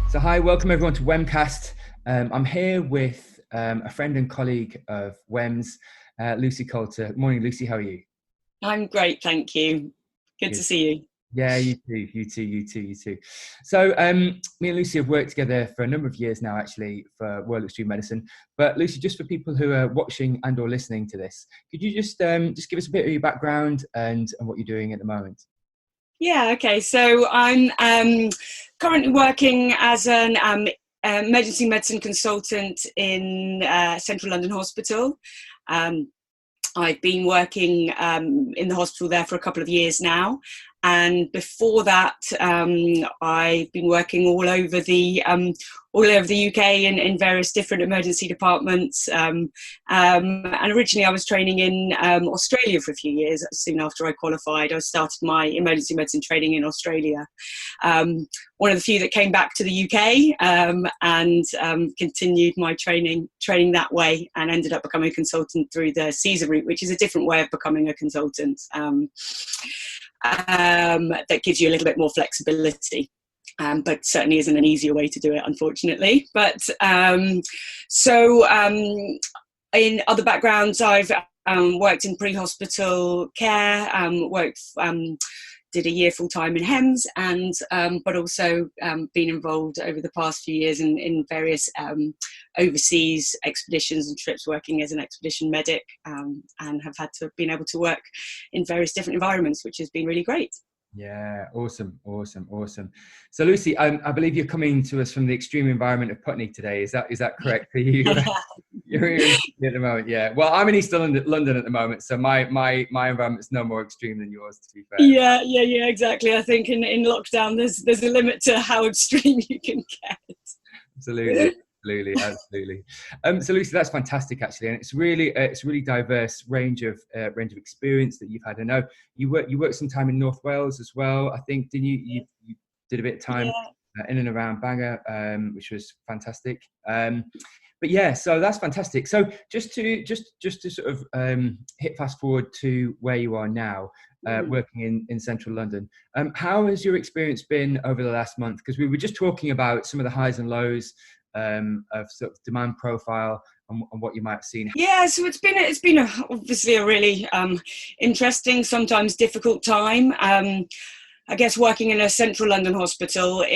So hi, welcome everyone to Wemcast. I'm here with a friend and colleague of Wem's, Lucy Coulter. Morning, Lucy. How are you? I'm great, thank you. Good Good. to see you. Yeah, you too. You too. You too. You too. So me and Lucy have worked together for a number of years now, actually, for World Extreme Medicine. But Lucy, just for people who are watching and/or listening to this, could you just give us a bit of your background and what you're doing at the moment? Yeah, okay. So I'm currently working as an emergency medicine consultant in Central London Hospital. Um, I've been working in the hospital there for a couple of years now. And before that, I've been working all over the UK in various different emergency departments. And originally, I was training in Australia for a few years. Soon after I qualified, I started my emergency medicine training in Australia. One of the few that came back to the UK and continued my training that way, and ended up becoming a consultant through the CSER route, which is a different way of becoming a consultant. That gives you a little bit more flexibility, but certainly isn't an easier way to do it, unfortunately. But in other backgrounds, I've worked in pre-hospital care, did a year full-time in HEMS, and but also been involved over the past few years in various overseas expeditions and trips, working as an expedition medic, and have been able to work in various different environments, which has been really great. Yeah, awesome. So Lucy, I believe you're coming to us from the extreme environment of Putney today. Is that correct for you? You're in at the moment, yeah. Well, I'm in East London at the moment, so my environment's no more extreme than yours, to be fair. Yeah, exactly. I think in lockdown, there's a limit to how extreme you can get. Absolutely. So Lucy, that's fantastic, actually, and it's really diverse range of experience that you've had. I know you worked some time in North Wales as well. I think didn't you did a bit of time in and around Bangor, which was fantastic. But yeah, so that's fantastic. So just to sort of hit fast forward to where you are now, working in central London. How has your experience been over the last month? Because we were just talking about some of the highs and lows of sort of demand profile and what you might have seen. Yeah, so it's been obviously a really interesting, sometimes difficult time. I guess working in a central London hospital,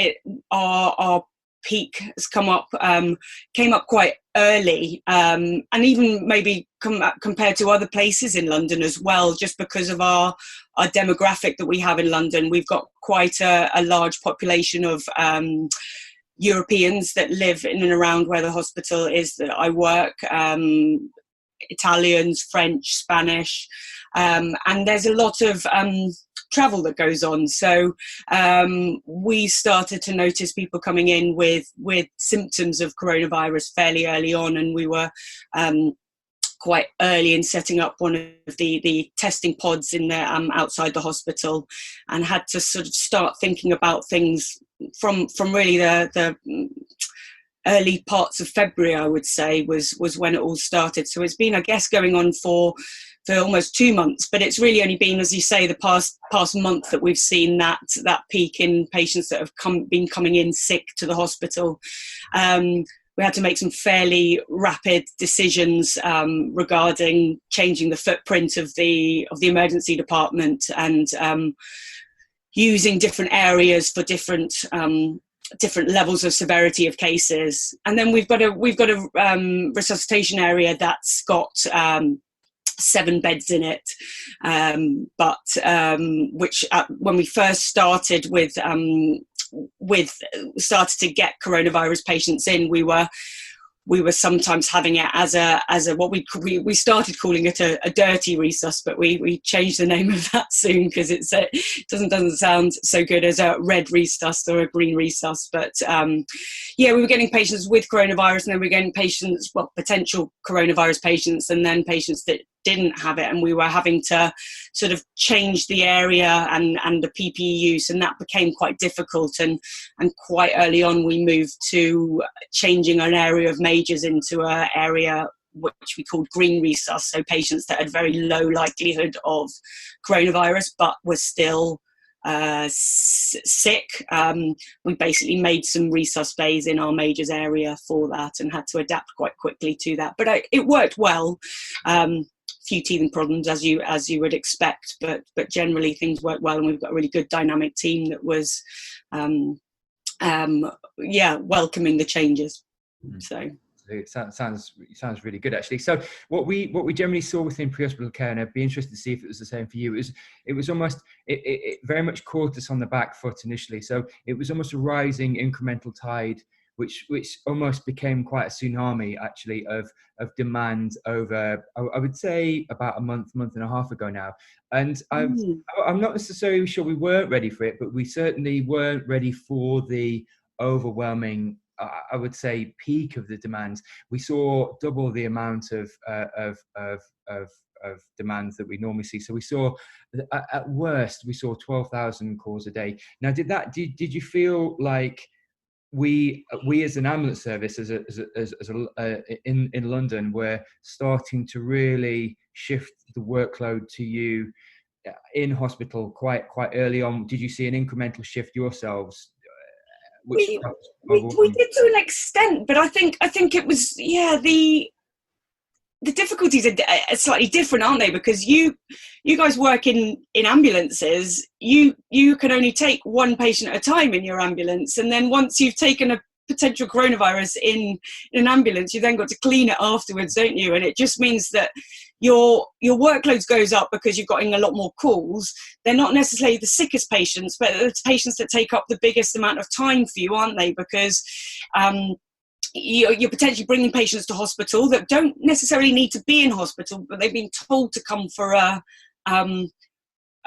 our peak has came up quite early, and even maybe compared to other places in London as well, just because of our demographic that we have in London. We've got quite a large population of Europeans that live in and around where the hospital is that I work, Italians, French, Spanish, and there's a lot of travel that goes on. So we started to notice people coming in with symptoms of coronavirus fairly early on, and we were quite early in setting up one of the testing pods in there outside the hospital, and had to sort of start thinking about things from really the early parts of February, I would say, was when it all started. So it's been, I guess, going on for almost 2 months, but it's really only been, as you say, the past month that we've seen that peak in patients that have been coming in sick to the hospital. We had to make some fairly rapid decisions regarding changing the footprint of the emergency department, and using different areas for different levels of severity of cases. And then we've got a resuscitation area that's got 7 beds in it, which when we first started started to get coronavirus patients in, we were sometimes having it as a what we started calling it a dirty resus, but we changed the name of that soon, because it doesn't sound so good as a red resus or a green resus. But we were getting patients with coronavirus, and then we were getting potential coronavirus patients, and then patients that didn't have it, and we were having to sort of change the area and the PPE use, and that became quite difficult. And quite early on, we moved to changing an area of majors into an area which we called green resus, so patients that had very low likelihood of coronavirus but were still sick. We basically made some resus bays in our majors area for that and had to adapt quite quickly to that. But it worked well. Few teething problems as you would expect, but generally things worked well, and we've got a really good dynamic team that was welcoming the changes. So it sounds really good, actually. So what we generally saw within pre-hospital care, and I'd be interested to see if it was the same for you, is it was almost it very much caught us on the back foot initially. So it was almost a rising incremental tide, which almost became quite a tsunami, actually, of demand over, I would say, about a month and a half ago now. And I'm not necessarily sure we weren't ready for it, but we certainly weren't ready for the overwhelming, I would say, peak of the demand. We saw double the amount of demands that we normally see. So we saw, at worst, 12,000 calls a day. Now, did you feel like we as an ambulance service, in London, were starting to really shift the workload to you in hospital quite early on? Did you see an incremental shift yourselves? We did to an extent, but I think it was, the difficulties are slightly different, aren't they? Because you guys work in ambulances. You can only take one patient at a time in your ambulance, and then once you've taken a potential coronavirus in an ambulance, you then got to clean it afterwards, don't you? And it just means that your workload goes up because you've got in a lot more calls. They're not necessarily the sickest patients, but the patients that take up the biggest amount of time for you, aren't they? Because you're potentially bringing patients to hospital that don't necessarily need to be in hospital, but they've been told to come for a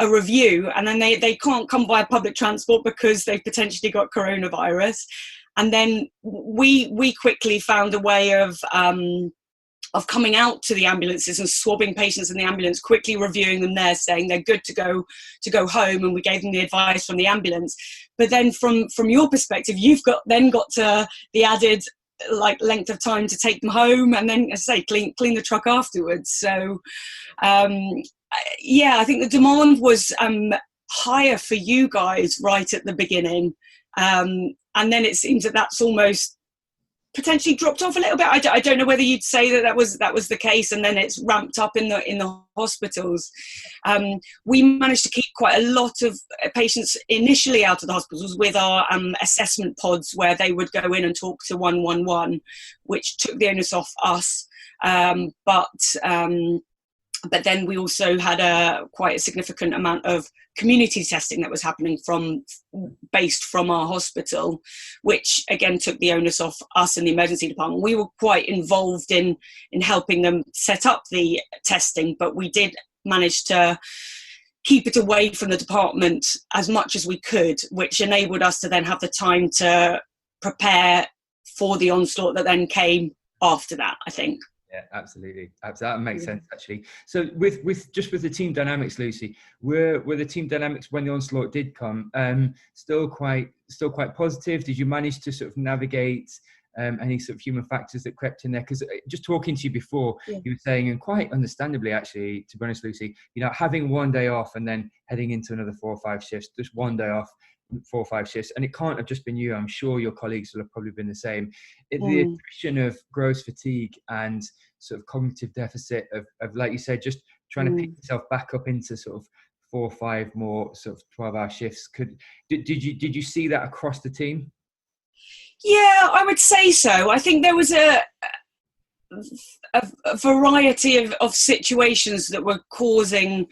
review, and then they can't come via public transport because they've potentially got coronavirus. And then we quickly found a way of coming out to the ambulances and swabbing patients in the ambulance, quickly reviewing them there, saying they're good to go home, and we gave them the advice from the ambulance. But then from your perspective, you've got to the added length of time to take them home, and then, as I say, clean the truck afterwards. So I think the demand was higher for you guys right at the beginning, and then it seems that that's almost potentially dropped off a little bit. I don't know whether you'd say that was the case, and then it's ramped up in the hospitals. We managed to keep quite a lot of patients initially out of the hospitals with our assessment pods, where they would go in and talk to 111, which took the onus off us. But then we also had quite a significant amount of community testing that was happening based from our hospital, which again took the onus off us in the emergency department. We were quite involved in helping them set up the testing, but we did manage to keep it away from the department as much as we could, which enabled us to then have the time to prepare for the onslaught that then came after that, I think. Yeah, absolutely. That makes sense, actually. So with the team dynamics, Lucy, were the team dynamics when the onslaught did come still quite positive? Did you manage to sort of navigate any sort of human factors that crept in there? Because just talking to you before, you were saying, and quite understandably, actually, to be honest, Lucy, having one day off and then heading into another 4 or 5 shifts, just one day off, 4 or 5 shifts, and it can't have just been you. I'm sure your colleagues will have probably been the same. The attrition of gross fatigue and sort of cognitive deficit of like you said, just trying to pick yourself back up into sort of 4 or 5 more sort of 12-hour shifts. Did you see that across the team? Yeah, I would say so. I think there was a variety of situations that were causing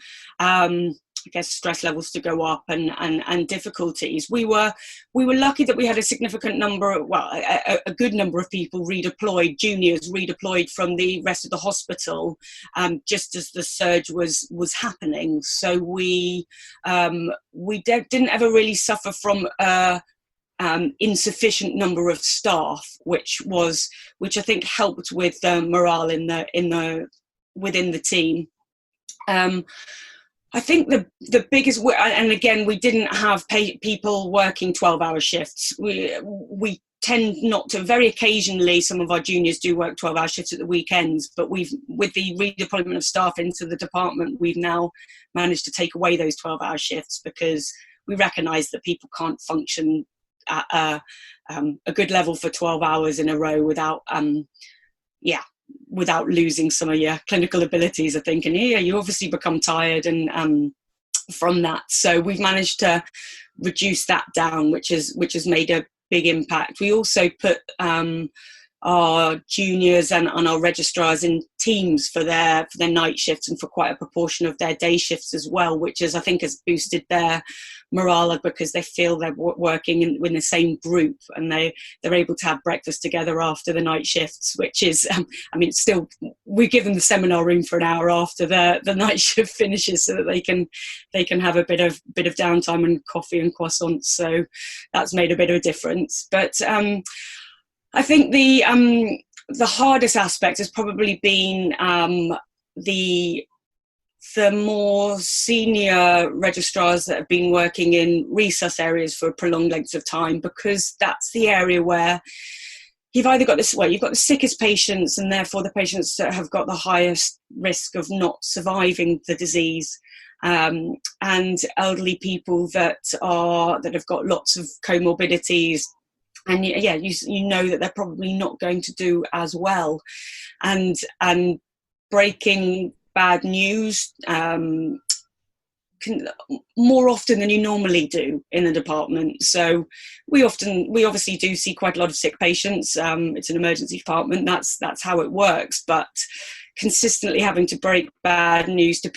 I guess stress levels to go up and difficulties. We were lucky that we had a significant number, a good number of people redeployed, juniors redeployed from the rest of the hospital, just as the surge was happening. So we didn't ever really suffer from insufficient number of staff, which I think helped with morale within the team. I think the biggest, and again, we didn't have people working 12-hour shifts. We tend not to. Very occasionally, some of our juniors do work 12-hour shifts at the weekends, but with the redeployment of staff into the department, we've now managed to take away those 12-hour shifts because we recognise that people can't function at a good level for 12 hours in a row without losing some of your clinical abilities, I think. And you obviously become tired and from that. So we've managed to reduce that down, which has made a big impact. We also put our juniors and our registrars in teams for their night shifts and for quite a proportion of their day shifts as well, which I think has boosted their morale, because they feel they're working in the same group, and they're able to have breakfast together after the night shifts, which is still, we give them the seminar room for an hour after the night shift finishes, so that they can have a bit of downtime and coffee and croissants. So that's made a bit of a difference. But I think the hardest aspect has probably been the more senior registrars that have been working in resus areas for prolonged lengths of time, because that's the area where you've either got you've got the sickest patients, and therefore the patients that have got the highest risk of not surviving the disease, and elderly people that have got lots of comorbidities. And you know that they're probably not going to do as well, and breaking bad news more often than you normally do in the department. So we obviously do see quite a lot of sick patients. It's an emergency department. That's how it works. But consistently having to break bad news to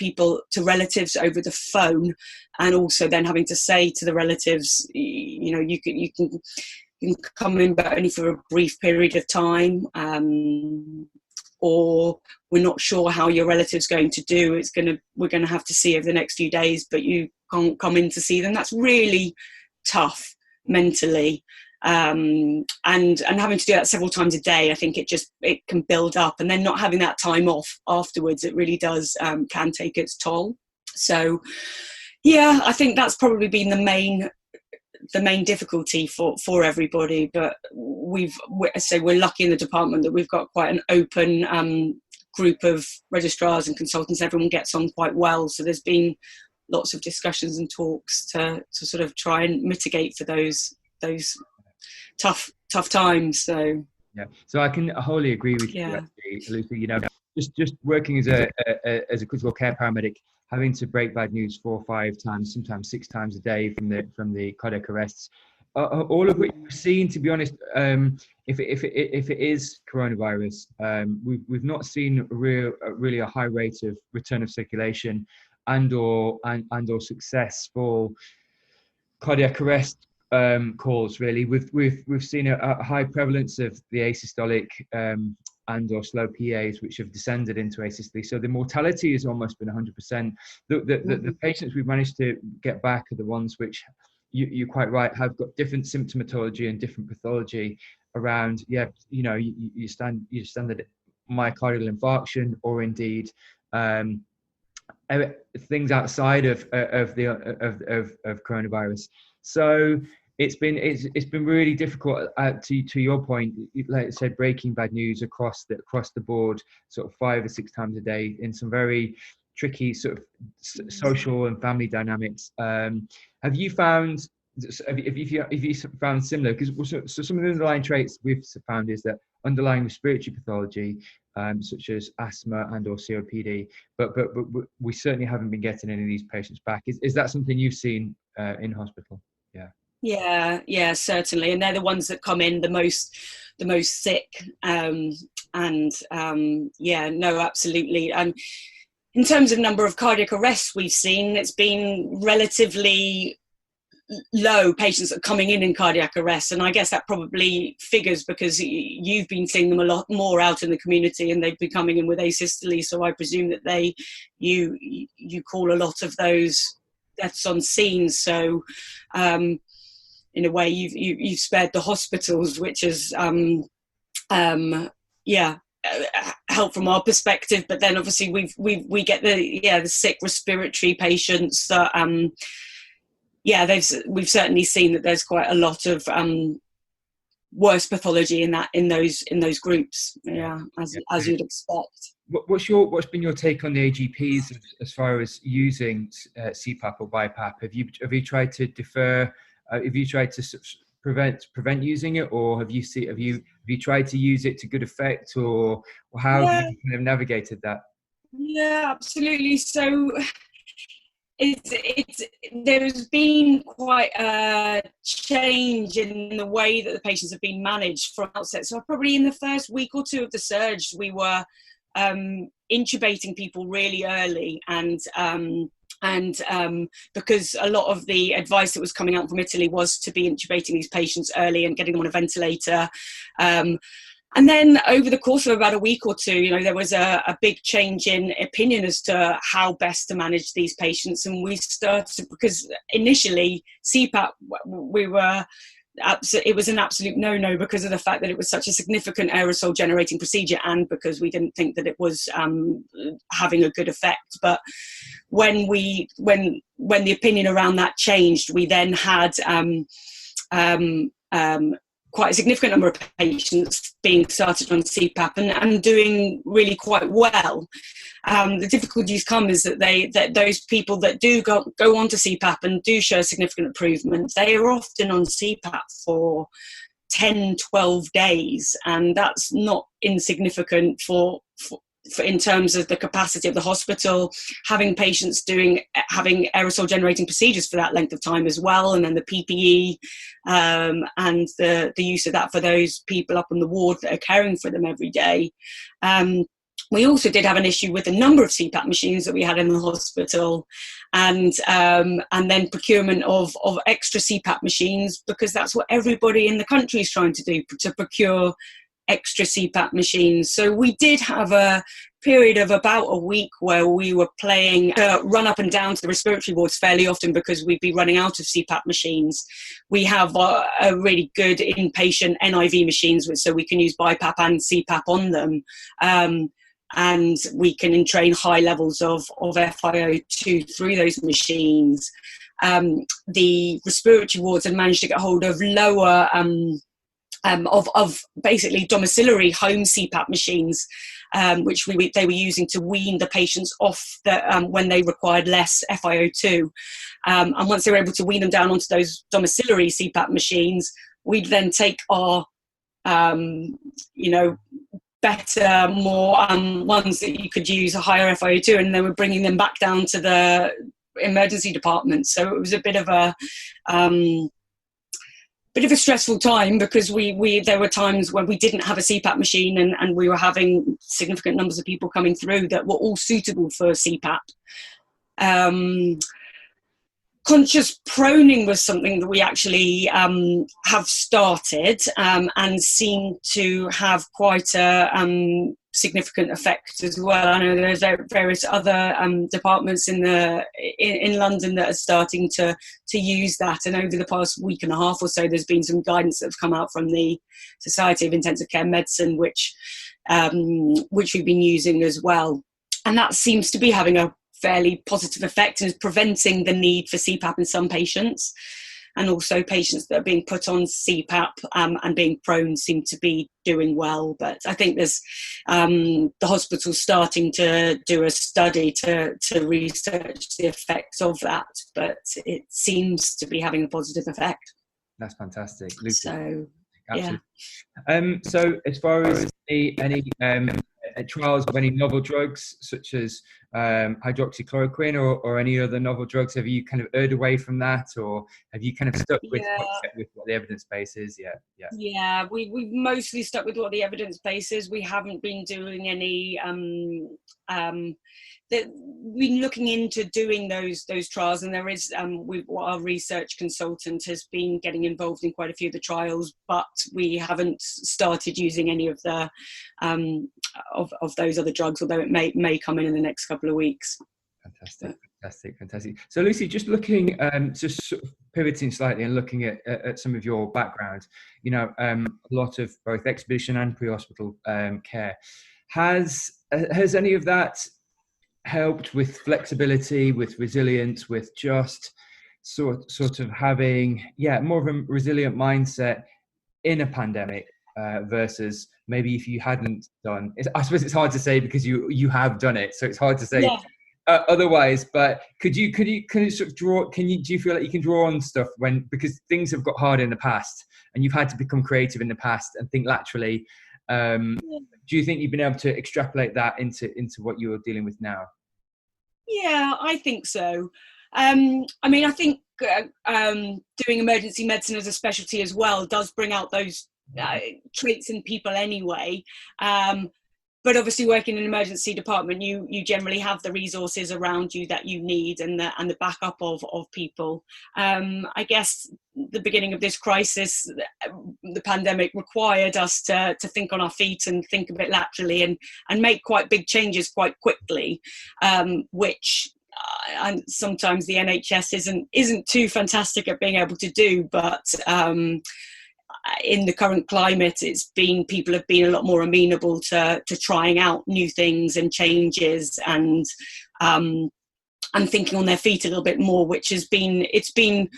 relatives over the phone, and also then having to say to the relatives, you can come in, but only for a brief period of time, or we're not sure how your relative's going to do. We're going to have to see over the next few days, but you can't come in to see them. That's really tough mentally, and having to do that several times a day. I think it can build up, and then not having that time off afterwards, it really does can take its toll. So I think that's probably been the main difficulty for everybody. But we're lucky in the department that we've got quite an open group of registrars and consultants. Everyone gets on quite well, so there's been lots of discussions and talks to sort of try and mitigate for those tough times. So I can wholly agree with you, actually, Lucy. Just working as a critical care paramedic, having to break bad news 4 or 5 times, sometimes 6 times a day from the cardiac arrests, all of which we've seen, to be honest, if it is coronavirus, we've not seen really a high rate of return of circulation and or successful cardiac arrest calls. Really, we've seen a high prevalence of the asystolic and or slow PAs, which have descended into asystole. So the mortality has almost been 100%. The patients we've managed to get back are the ones which, you're quite right, have got different symptomatology and different pathology around. You standard myocardial infarction, or indeed things outside of coronavirus. So it's been really difficult. To your point, like I said, breaking bad news across the board, sort of 5 or 6 times a day, in some very tricky sort of social and family dynamics. Have you found similar? Because so some of the underlying traits we've found is that underlying respiratory pathology, such as asthma and or COPD, but we certainly haven't been getting any of these patients back. Is that something you've seen in hospital? Yeah, certainly. And they're the ones that come in the most sick. Absolutely. And in terms of number of cardiac arrests we've seen, it's been relatively low, patients that are coming in cardiac arrest. And I guess that probably figures because you've been seeing them a lot more out in the community, and they've been coming in with asystole. So I presume that you call a lot of those deaths on scene. So in a way, you've spared the hospitals, which is help from our perspective. But then obviously we get the sick respiratory patients that we've certainly seen that there's quite a lot of worse pathology in those groups. Yeah, as you'd expect. What's been your take on the AGPs as far as using CPAP or BiPAP? Have you tried to defer? Have you tried to prevent using it, or have you tried to use it to good effect, or how have you kind of navigated that? Yeah, absolutely. So there's been quite a change in the way that the patients have been managed from outset. So probably in the first week or two of the surge, we were intubating people really early, and because a lot of the advice that was coming out from Italy was to be intubating these patients early and getting them on a ventilator. And then over the course of about a week or two, there was a big change in opinion as to how best to manage these patients. And we started, because initially CPAP, it was an absolute no-no because of the fact that it was such a significant aerosol generating procedure, and because we didn't think that it was having a good effect. But when the opinion around that changed, we then had quite a significant number of patients being started on CPAP and doing really quite well. The difficulties come is that those people that do go on to CPAP and do show significant improvement, they are often on CPAP for 10, 12 days, and that's not insignificant for in terms of the capacity of the hospital, having patients having aerosol generating procedures for that length of time as well, and then the PPE and the use of that for those people up on the ward that are caring for them every day. We also did have an issue with the number of CPAP machines that we had in the hospital, and then procurement of extra CPAP machines, because that's what everybody in the country is trying to do, to procure extra CPAP machines. So we did have a period of about a week where we were playing run up and down to the respiratory wards fairly often because we'd be running out of CPAP machines. We have a really good inpatient NIV machines, so we can use BiPAP and CPAP on them. And we can entrain high levels of FiO2 through those machines. The respiratory wards had managed to get hold of lower of basically domiciliary home CPAP machines, which they were using to wean the patients off when they required less FiO2. And once they were able to wean them down onto those domiciliary CPAP machines, we'd then take our, better, more ones that you could use a higher FiO2, and they were bringing them back down to the emergency department. So it was a bit of a stressful time, because there were times when we didn't have a CPAP machine, and we were having significant numbers of people coming through that were all suitable for CPAP. Conscious proning was something that we actually have started and seem to have quite a significant effect as well. I know there's various other departments in London that are starting to use that, and over the past week and a half or so, there's been some guidance that's come out from the Society of Intensive Care Medicine, which we've been using as well, and that seems to be having a fairly positive effect and is preventing the need for CPAP in some patients. And also patients that are being put on CPAP and being prone seem to be doing well. But I think there's the hospital starting to do a study to research the effects of that, but it seems to be having a positive effect. That's fantastic, Lucy. So, absolutely. Yeah. So as far as any trials of any novel drugs, such as hydroxychloroquine or any other novel drugs, have you kind of erred away from that, or have you kind of stuck with what the evidence base is? Yeah, we've mostly stuck with what the evidence base is. We haven't been doing any we've been looking into doing those trials, and there is our research consultant has been getting involved in quite a few of the trials, but we haven't started using any of the of those other drugs, although it may come in the next couple of weeks. Fantastic. So Lucy, just looking, just sort of pivoting slightly and looking at some of your background, a lot of both expedition and pre-hospital care. Has any of that helped with flexibility, with resilience, with just sort of having more of a resilient mindset in a pandemic versus maybe if you hadn't done it? I suppose it's hard to say because you have done it, so it's hard to say otherwise. But can you sort of draw? Do you feel like you can draw on stuff because things have got hard in the past and you've had to become creative in the past and think laterally? Do you think you've been able to extrapolate that into what you're dealing with now? Yeah, I think so. I mean, I think doing emergency medicine as a specialty as well does bring out those traits in people anyway. But obviously, working in an emergency department, you generally have the resources around you that you need and the backup of people. I guess the beginning of this crisis, the pandemic required us to think on our feet and think a bit laterally and make quite big changes quite quickly, which and sometimes the NHS isn't too fantastic at being able to do, but in the current climate, people have been a lot more amenable to trying out new things and changes and thinking on their feet a little bit more, which it's been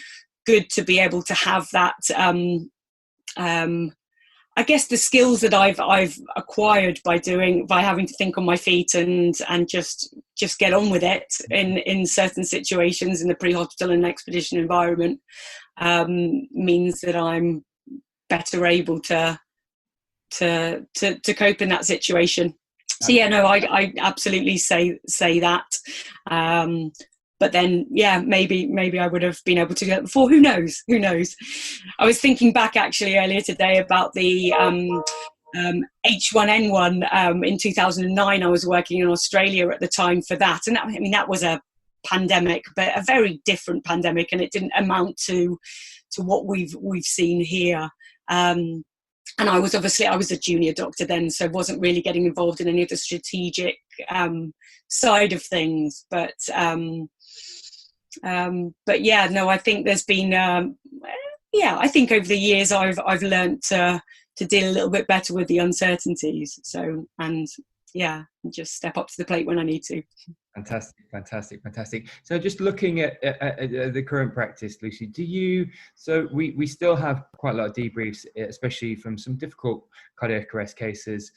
good to be able to have that. I guess the skills that I've acquired by having to think on my feet and just get on with it in certain situations in the pre-hospital and expedition environment means that I'm better able to cope in that situation. So yeah, no, I absolutely say that. But then, yeah, maybe I would have been able to do that before. Who knows? I was thinking back actually earlier today about the H1N1 in 2009. I was working in Australia at the time for that, and that was a pandemic, but a very different pandemic, and it didn't amount to what we've seen here. And I was a junior doctor then, so wasn't really getting involved in any of the strategic side of things. But yeah, no, I think there's been I think over the years I've learned to deal a little bit better with the uncertainties. So just step up to the plate when I need to. Fantastic. So just looking at the current practice, Lucy, we still have quite a lot of debriefs, especially from some difficult cardiac arrest cases,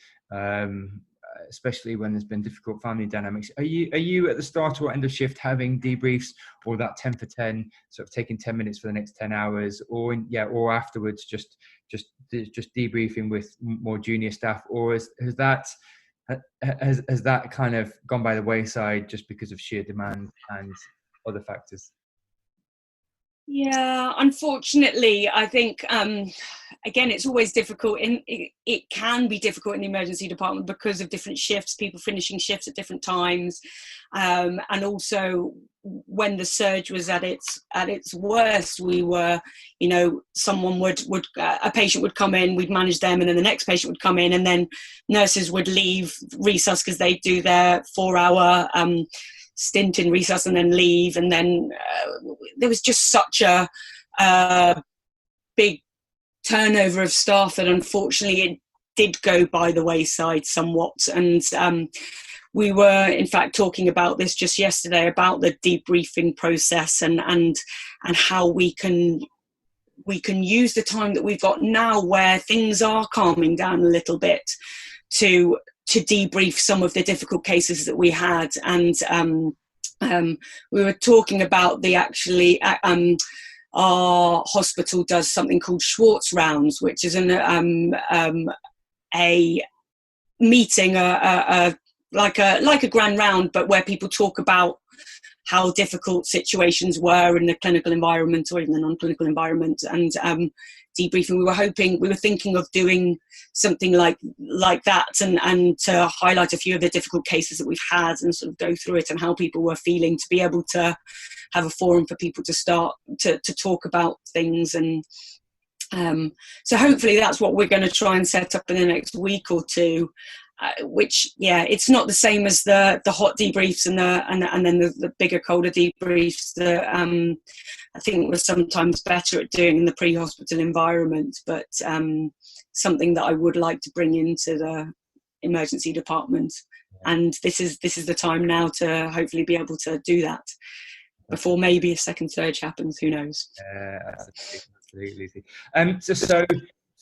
especially when there's been difficult family dynamics. Are you at the start or end of shift having debriefs, or that 10 for 10, sort of taking 10 minutes for the next 10 hours, or afterwards just debriefing with more junior staff, or has that kind of gone by the wayside just because of sheer demand and other factors? Yeah, unfortunately, I think again, it's always difficult. It can be difficult in the emergency department because of different shifts, people finishing shifts at different times, and also when the surge was at its worst, we were, someone a patient would come in, we'd manage them, and then the next patient would come in, and then nurses would leave resus because they do their 4-hour stint in resus and then leave, and then there was just such a big turnover of staff that unfortunately it did go by the wayside somewhat. And we were in fact talking about this just yesterday, about the debriefing process and how we can use the time that we've got now where things are calming down a little bit to debrief some of the difficult cases that we had. And we were talking about our hospital does something called Schwartz rounds, which is a meeting, like a grand round, but where people talk about how difficult situations were in the clinical environment or even the non-clinical environment, and debriefing. We were thinking of doing something like that, and to highlight a few of the difficult cases that we've had and sort of go through it and how people were feeling, to be able to have a forum for people to start to talk about things. And so hopefully that's what we're going to try and set up in the next week or two. Which, it's not the same as the hot debriefs and then the bigger, colder debriefs that I think we're sometimes better at doing in the pre-hospital environment, but something that I would like to bring into the emergency department. And this is the time now to hopefully be able to do that before maybe a second surge happens. Who knows? Absolutely.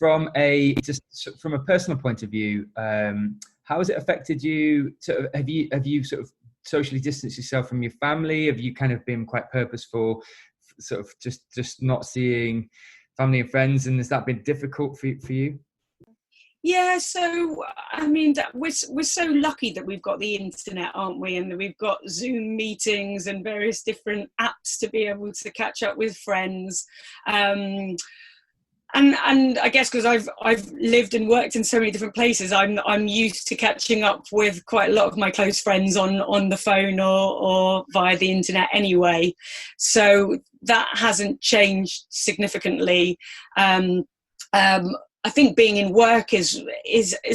from a personal point of view, how has it affected you? Have you sort of socially distanced yourself from your family? Have you kind of been quite purposeful, sort of just not seeing family and friends, and has that been difficult for you? Yeah, so I mean, we're so lucky that we've got the internet, aren't we? And that we've got Zoom meetings and various different apps to be able to catch up with friends. And I guess because I've lived and worked in so many different places, I'm used to catching up with quite a lot of my close friends on the phone or via the internet anyway. So that hasn't changed significantly. I think being in work is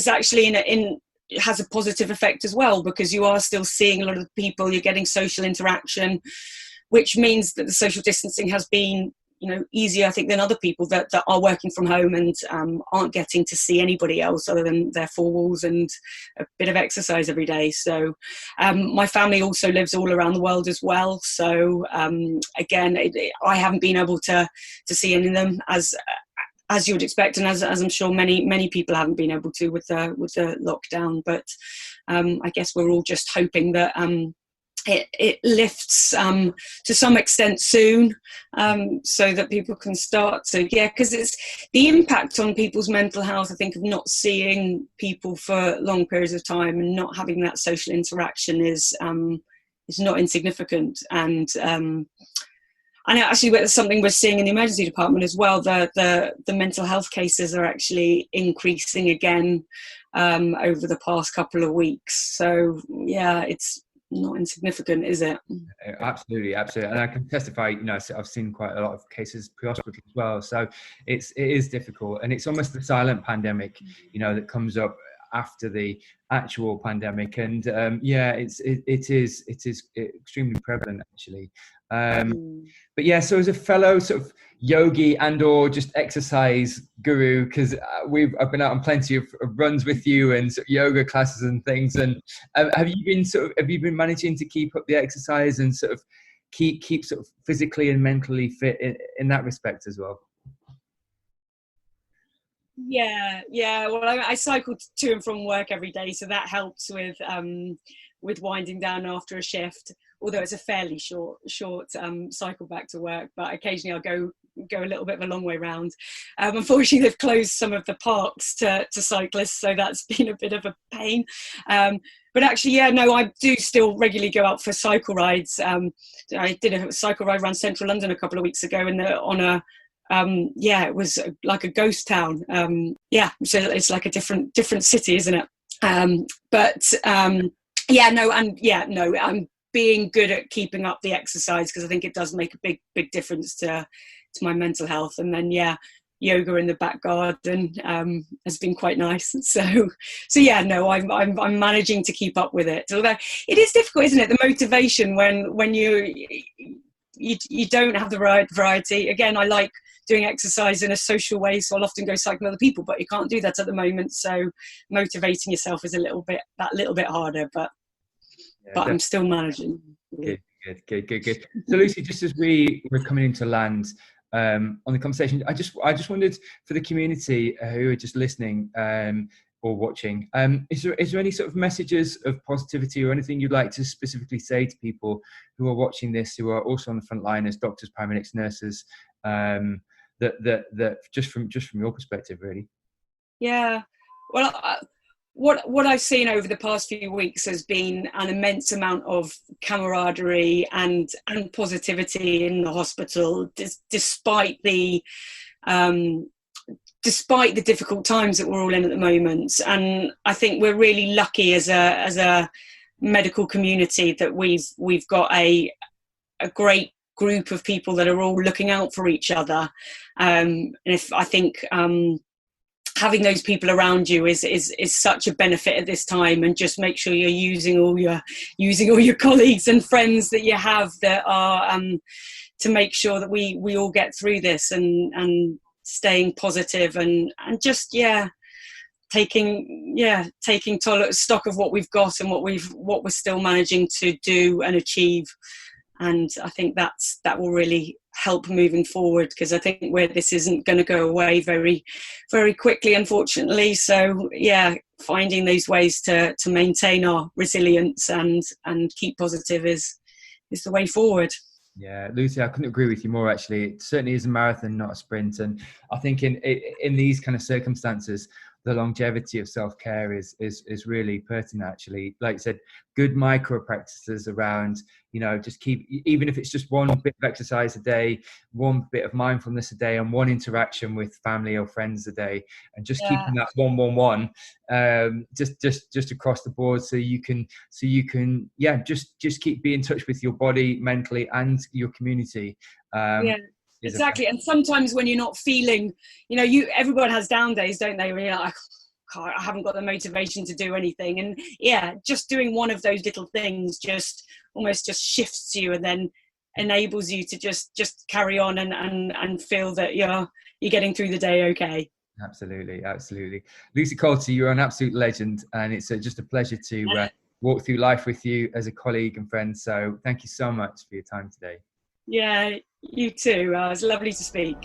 actually has a positive effect as well, because you are still seeing a lot of people, you're getting social interaction, which means that the social distancing has been, easier, I think, than other people that are working from home and aren't getting to see anybody else other than their four walls and a bit of exercise every day. So my family also lives all around the world as well. So again, I haven't been able to see any of them as you would expect, and as I'm sure many people haven't been able to with the lockdown. But I guess we're all just hoping that it lifts to some extent soon, so that people can start to, because it's the impact on people's mental health, I think, of not seeing people for long periods of time and not having that social interaction is not insignificant. And actually, it's something we're seeing in the emergency department as well. The mental health cases are actually increasing again over the past couple of weeks. So yeah, it's not insignificant, is it? Absolutely. And I can testify, I've seen quite a lot of cases pre-hospital as well. So it is difficult, and it's almost the silent pandemic, that comes up after the actual pandemic. And it is extremely prevalent, actually. But yeah, so as a fellow sort of yogi and or just exercise guru, because I've been out on plenty of runs with you and sort of yoga classes and things, and have you been managing to keep up the exercise and sort of keep sort of physically and mentally fit in that respect as well? Yeah. Well, I cycle to and from work every day, so that helps with winding down after a shift. Although it's a fairly short cycle back to work, but occasionally I'll go a little bit of a long way round. Unfortunately, they've closed some of the parks to cyclists, so that's been a bit of a pain. But actually, I do still regularly go out for cycle rides. I did a cycle ride around central London a couple of weeks ago, and it was like a ghost town. So it's like a different city, isn't it? I'm being good at keeping up the exercise, because I think it does make a big difference to my mental health. And then yoga in the back garden has been quite nice. I'm managing to keep up with it. Although it is difficult, isn't it? The motivation when you don't have the right variety. Again, I like doing exercise in a social way, so I'll often go cycling with other people, but you can't do that at the moment. So motivating yourself is a little bit harder, but I'm still managing. Good. So Lucy, just as we're coming into land on the conversation, I just wondered, for the community who are just listening or watching, is there any sort of messages of positivity or anything you'd like to specifically say to people who are watching this, who are also on the front line as doctors, paramedics, nurses, that just from your perspective, really? Yeah. Well, what I've seen over the past few weeks has been an immense amount of camaraderie and positivity in the hospital, despite the difficult times that we're all in at the moment. And I think we're really lucky as a medical community that we've got a great group of people that are all looking out for each other. And if I think having those people around you is such a benefit at this time, and just make sure you're using all your colleagues and friends that you have that are to make sure that we all get through this, and staying positive and just taking stock of what we've got and what we're still managing to do and achieve. And I think that will really help moving forward, because I think this isn't going to go away very, very quickly, unfortunately. So yeah, finding those ways to maintain our resilience and keep positive is the way forward. Yeah, Lucy, I couldn't agree with you more. Actually, it certainly is a marathon, not a sprint. And I think in these kind of circumstances, the longevity of self-care is really pertinent. Actually, like you said, good micro practices around, just keep, even if it's just one bit of exercise a day, one bit of mindfulness a day, and one interaction with family or friends a day, and just keeping that 1-1-1 just across the board, so you can just keep being in touch with your body mentally and your community. Exactly. And sometimes when you're not feeling, everyone has down days, don't they, when you're like, I haven't got the motivation to do anything, and just doing one of those little things just almost just shifts you and then enables you to just carry on and feel that you're getting through the day okay. Absolutely. Lucy Coulter, you're an absolute legend, and it's just a pleasure to walk through life with you as a colleague and friend. So thank you so much for your time today. Yeah, you too. It's lovely to speak.